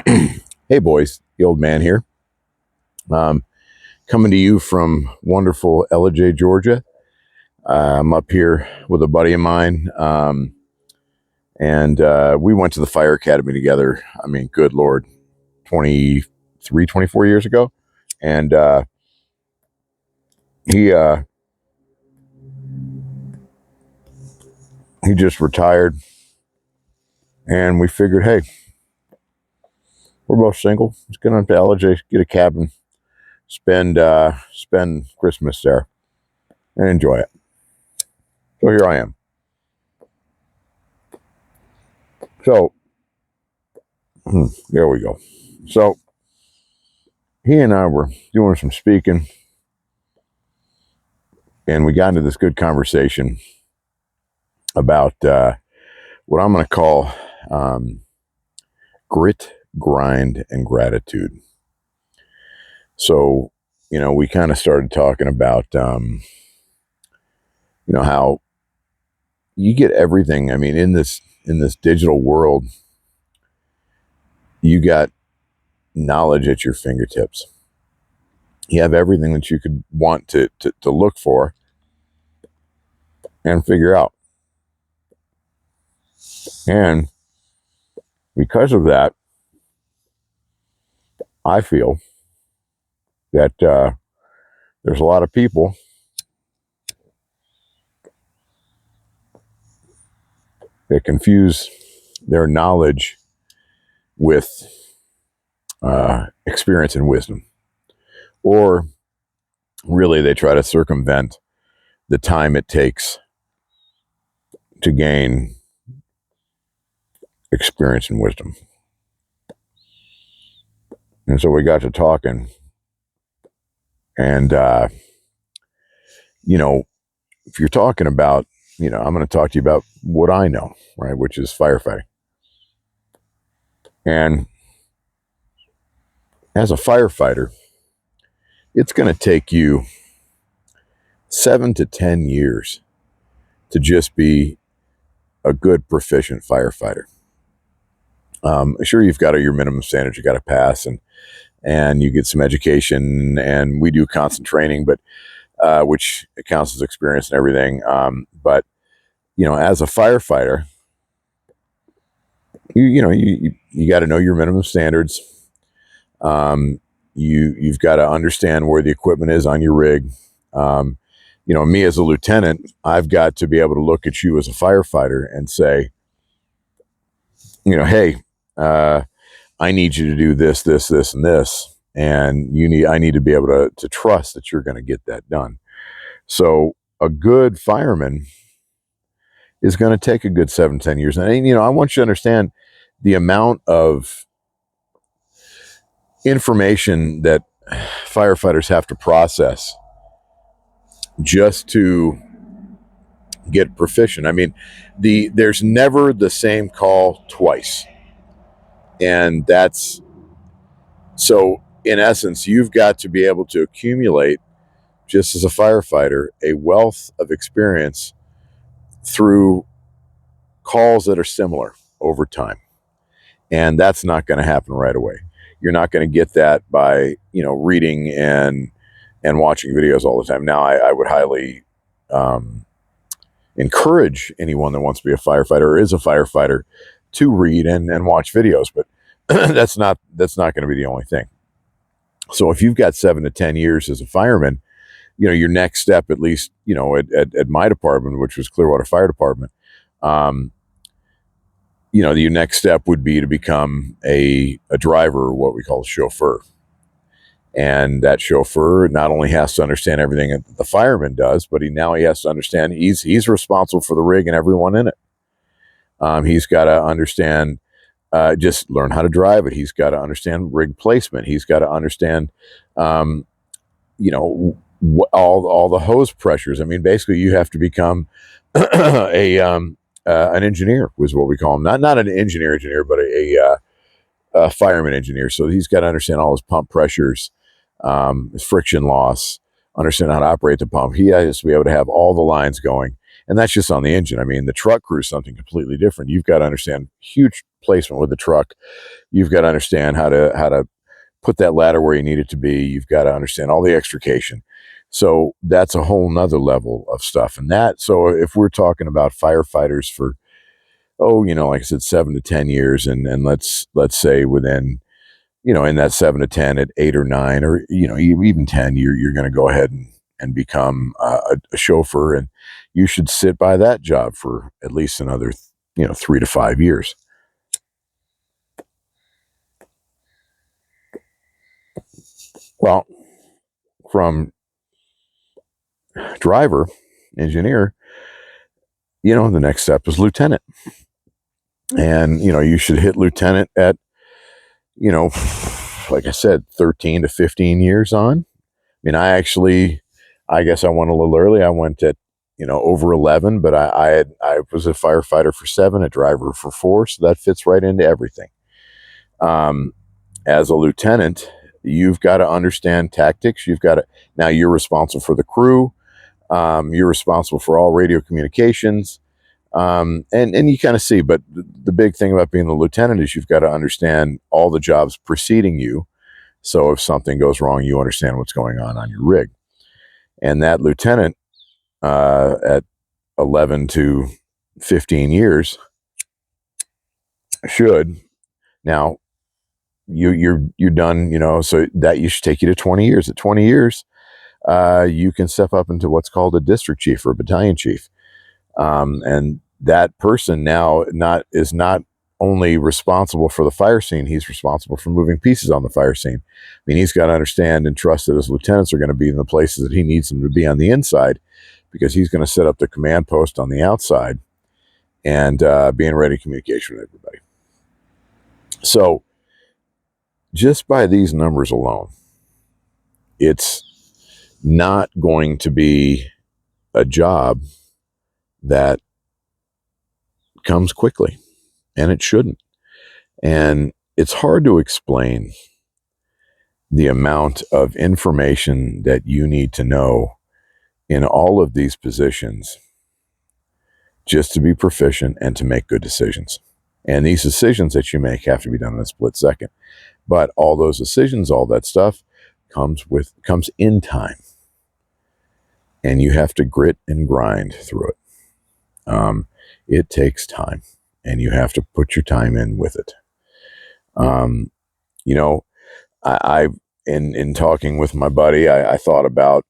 Hey boys, the old man here. Um, Coming to you from wonderful Ellijay, Georgia. I'm up here with a buddy of mine, and we went to the fire academy together. I mean, good Lord, 23, 24 years ago. And he he just retired, and we figured, hey, we're both single. Let's get on to Ellijay, get a cabin, spend Christmas there, and enjoy it. So here I am. So there we go. So he and I were doing some speaking, and we got into this good conversation about what I'm going to call grit, grind, and gratitude. So, we kind of started talking about, how you get everything. I mean, in this digital world, you got knowledge at your fingertips. You have everything that you could want to look for and figure out. And because of that, I feel that there's a lot of people that confuse their knowledge with experience and wisdom. Or really, they try to circumvent the time it takes to gain experience and wisdom. And so we got to talking, and, if you're talking about, I'm going to talk to you about what I know, right, which is firefighting. And as a firefighter, it's going to take you 7 to 10 years to just be a good, proficient firefighter. Sure, you've got your minimum standards you got to pass, and you get some education, and we do constant training, but which counts as experience and everything. But as a firefighter, you got to know your minimum standards. You've got to understand where the equipment is on your rig. Me as a lieutenant, I've got to be able to look at you as a firefighter and say, hey, I need you to do this, this, this, and this, and I need to be able to trust that you're going to get that done. So a good fireman is going to take a good 7-10 years. And I want you to understand the amount of information that firefighters have to process just to get proficient. I mean, there's never the same call twice. And that's so, in essence, you've got to be able to accumulate, just as a firefighter, a wealth of experience through calls that are similar over time. And that's not going to happen right away. You're not going to get that by, reading and watching videos all the time. Now, I would highly encourage anyone that wants to be a firefighter or is a firefighter to read and watch videos, but that's not going to be the only thing. So if you've got 7 to 10 years as a fireman, your next step, at least, at my department, which was Clearwater Fire Department, your next step would be to become a driver, or what we call a chauffeur. And that chauffeur not only has to understand everything that the fireman does, but he has to understand he's responsible for the rig and everyone in it. He's got to understand, just learn how to drive it. He's got to understand rig placement. He's got to understand, all the hose pressures. I mean, basically, you have to become an engineer, was what we call him. Not an engineer, but a fireman engineer. So he's got to understand all his pump pressures, his friction loss, understand how to operate the pump. He has to be able to have all the lines going And that's just on the engine. I mean, the truck crew is something completely different. You've got to understand huge placement with the truck. You've got to understand how to put that ladder where you need it to be. You've got to understand all the extrication. So that's a whole nother level of stuff. And so if we're talking about firefighters for, like I said, 7 to 10 years, and let's say within, in that 7 to 10, at 8 or 9, or, even 10, you're going to go ahead and become a chauffeur, and you should sit by that job for at least another, 3 to 5 years. Well, from driver, engineer, the next step is lieutenant. And, you should hit lieutenant at, like I said, 13 to 15 years on. I mean, I guess I went a little early. I went at, over 11, but I was a firefighter for 7, a driver for 4. So that fits right into everything. As a lieutenant, you've got to understand tactics. Now you're responsible for the crew. You're responsible for all radio communications. And you kind of see, but the big thing about being the lieutenant is you've got to understand all the jobs preceding you. So if something goes wrong, you understand what's going on your rig. And that lieutenant, at 11 to 15 years should, now you're done, so that you should take you to 20 years. At 20 years, you can step up into what's called a district chief or a battalion chief. And that person now is not only responsible for the fire scene, he's responsible for moving pieces on the fire scene. I mean, he's got to understand and trust that his lieutenants are going to be in the places that he needs them to be on the inside, because he's going to set up the command post on the outside and be in ready communication with everybody. So just by these numbers alone, it's not going to be a job that comes quickly, and it shouldn't. And it's hard to explain the amount of information that you need to know in all of these positions just to be proficient and to make good decisions. And these decisions that you make have to be done in a split second. But all those decisions, all that stuff comes in time. And you have to grit and grind through it. It takes time, and you have to put your time in with it. I in talking with my buddy, I thought about,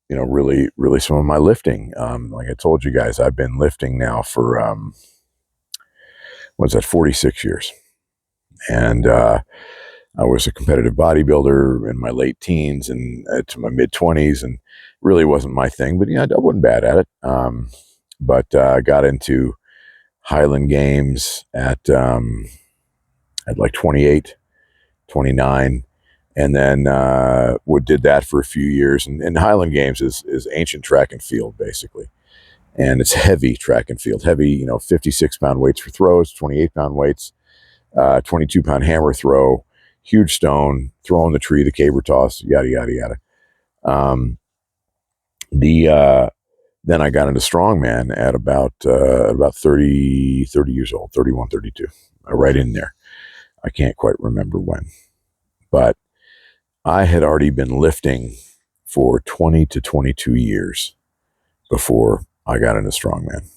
really, really some of my lifting. Like I told you guys, I've been lifting now for, 46 years. And I was a competitive bodybuilder in my late teens and to my mid 20s, and really wasn't my thing, but I wasn't bad at it. But I got into Highland Games at like 28, 29. And then did that for a few years. And Highland Games is ancient track and field, basically. And it's heavy track and field, heavy, 56-pound weights for throws, 28-pound weights, 22-pound hammer throw, huge stone, throw in the tree, the caber toss, yada, yada, yada. Then I got into strongman at about 30 years old, 31, 32, right in there. I can't quite remember when, but I had already been lifting for 20 to 22 years before I got into strongman.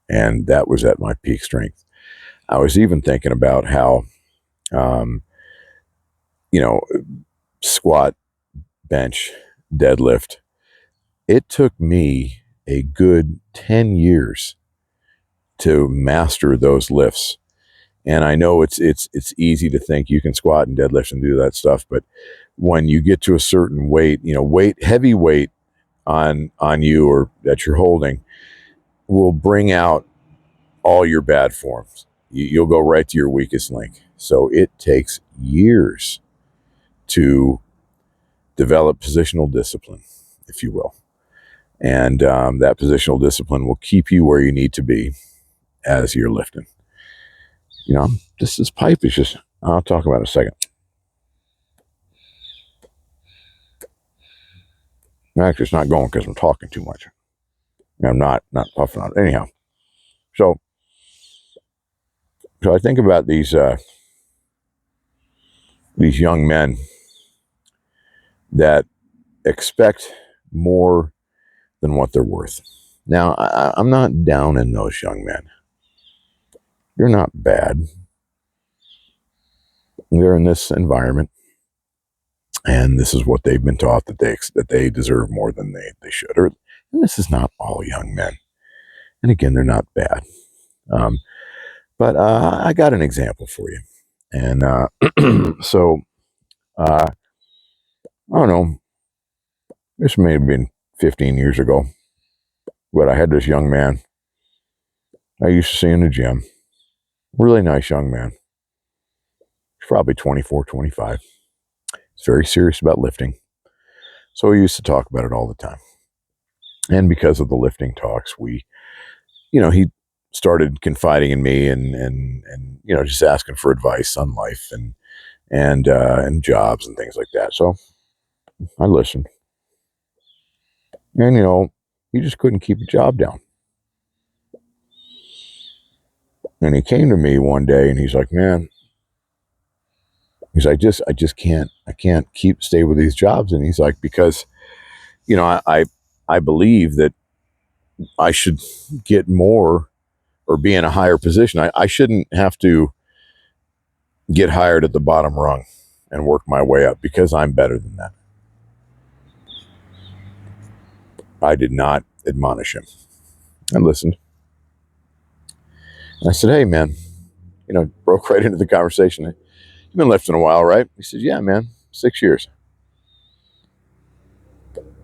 And that was at my peak strength. I was even thinking about how, squat, bench, deadlift. It took me a good 10 years to master those lifts. And I know it's easy to think you can squat and deadlift and do that stuff, but when you get to a certain weight, heavy weight on you or that you're holding will bring out all your bad forms. You'll go right to your weakest link. So it takes years to develop positional discipline, if you will. And that positional discipline will keep you where you need to be as you're lifting. This pipe is just, I'll talk about it in a second. Actually, it's not going because I'm talking too much. I'm not puffing on it. Anyhow, so I think about these young men that expect more than what they're worth. Now, I'm not down in those young men. They're not bad. They're in this environment, and this is what they've been taught, that they deserve more than they should. And this is not all young men. And again, they're not bad. Um, but I got an example for you. And so I don't know. This may have been 15 years ago, but I had this young man I used to see in the gym. Really nice young man. He's probably 24, 25. He's very serious about lifting. So we used to talk about it all the time. And because of the lifting talks, he started confiding in me and just asking for advice on life and jobs and things like that. So I listened. And he just couldn't keep a job down. And he came to me one day and he's like, "Man," he's like, I just can't stay with these jobs. And he's like, "Because I believe that I should get more or be in a higher position. I shouldn't have to get hired at the bottom rung and work my way up because I'm better than that." I did not admonish him. I listened. And I said, "Hey, man," broke right into the conversation. "You've been lifting a while, right?" He said, "Yeah, man, 6 years."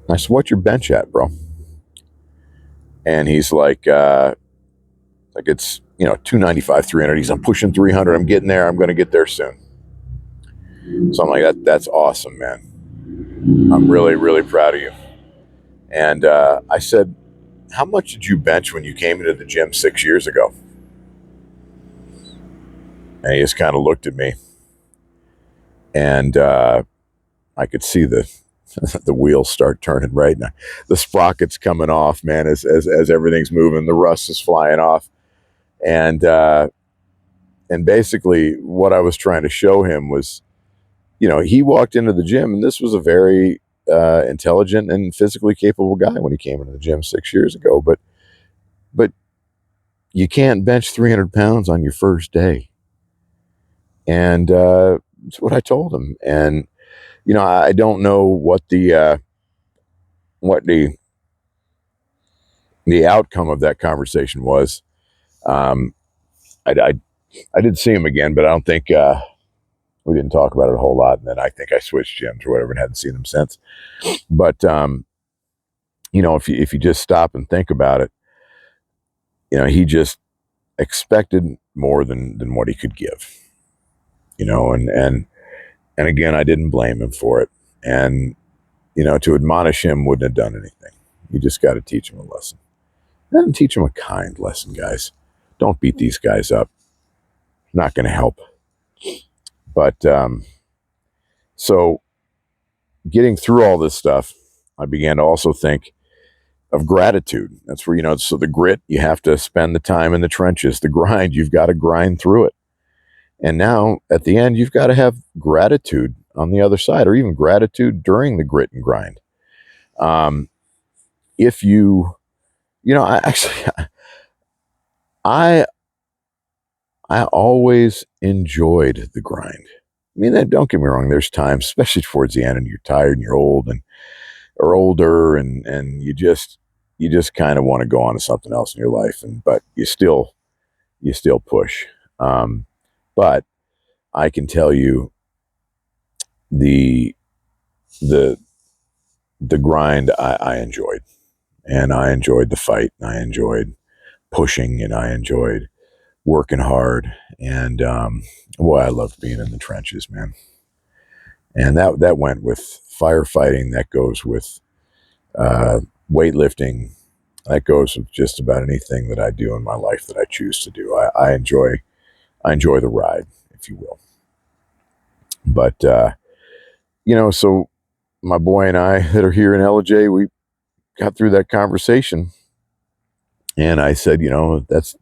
I said, "What's your bench at, bro?" And he's like it's 295, 300. I'm pushing 300. I'm getting there. I'm going to get there soon. So I'm like, that's awesome, man. I'm really, really proud of you. And I said, "How much did you bench when you came into the gym 6 years ago?" And he just kind of looked at me, and I could see the the wheels start turning right now. The sprockets coming off, man, as everything's moving. The rust is flying off, and basically what I was trying to show him was, he walked into the gym, and this was a very intelligent and physically capable guy when he came into the gym 6 years ago. But you can't bench 300 pounds on your first day, and that's what I told him. And I don't know what the outcome of that conversation was. Um, I did see him again, but I don't think we didn't talk about it a whole lot. And then I think I switched gyms or whatever and hadn't seen him since. But if you just stop and think about it, he just expected more than what he could give. And again, I didn't blame him for it. And to admonish him wouldn't have done anything. You just got to teach him a lesson. And teach him a kind lesson, guys. Don't beat these guys up. Not going to help. But so getting through all this stuff, I began to also think of gratitude. That's where, so the grit, you have to spend the time in the trenches. The grind, you've got to grind through it. And now at the end, you've got to have gratitude on the other side, or even gratitude during the grit and grind. If I actually, I always enjoyed the grind. I mean, don't get me wrong. There's times, especially towards the end, and you're tired and you're old or older, and you just kind of want to go on to something else in your life, but you still push. But I can tell you the the the grind I enjoyed, and I enjoyed the fight, and I enjoyed pushing, and I enjoyed working hard, and boy, I loved being in the trenches, man. And that went with firefighting. That goes with uh, weightlifting. That goes with just about anything that I do in my life that I choose to do. I enjoy the ride, if you will. But so my boy and I that are here in LJ, we got through that conversation, And I said, that's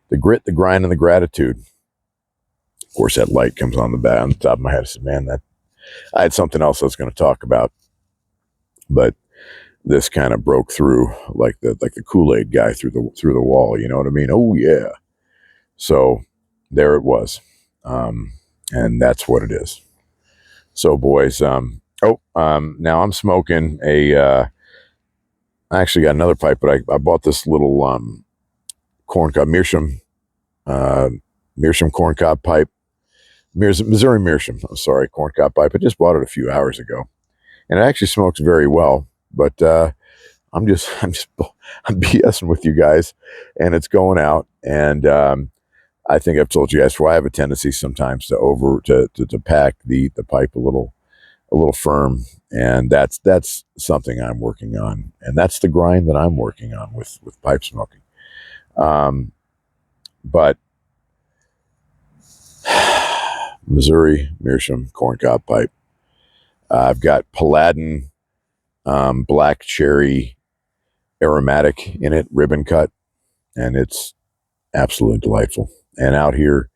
the grit, the grind, and the gratitude. Of course, that light comes on the top of my head. I said, man, that I had something else I was going to talk about, but this kind of broke through like the Kool-Aid guy through the wall. You know what I mean? Oh yeah. So there it was, and that's what it is. So boys, now I'm smoking I actually got another pipe, but I bought this little corncob uh, meerschaum corncob pipe, Missouri meerschaum. I'm sorry, corncob pipe. I just bought it a few hours ago, and it actually smokes very well. But I'm BSing with you guys, and it's going out. And I think I've told you guys before. I have a tendency sometimes to pack the pipe a little firm, and that's something I'm working on, and that's the grind that I'm working on with pipe smoking. But Missouri meerschaum corncob pipe. I've got Paladin black cherry aromatic in it, ribbon cut, and it's absolutely delightful. And out here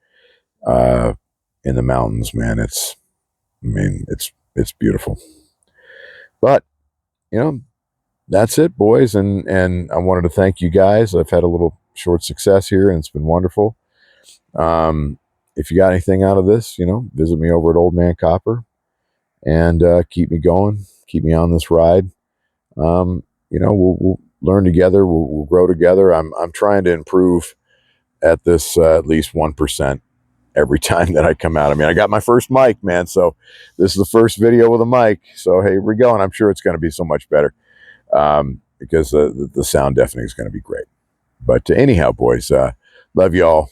in the mountains, man, it's beautiful. But that's it, boys, and I wanted to thank you guys. I've had a little short success here, and it's been wonderful. If you got anything out of this, visit me over at Old Man Copper, and keep me going, keep me on this ride. We'll learn together, we'll grow together. I'm trying to improve at this at least 1% every time that I come out. I mean, I got my first mic, man, so this is the first video with a mic. So hey, here we go, and I'm sure it's going to be so much better. Because the sound deafening is going to be great. But anyhow, boys, love y'all.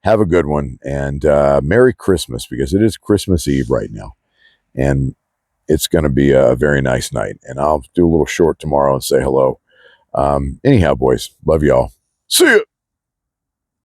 Have a good one, and Merry Christmas, because it is Christmas Eve right now, and it's going to be a very nice night. And I'll do a little short tomorrow and say hello. Anyhow, boys, love y'all. See ya.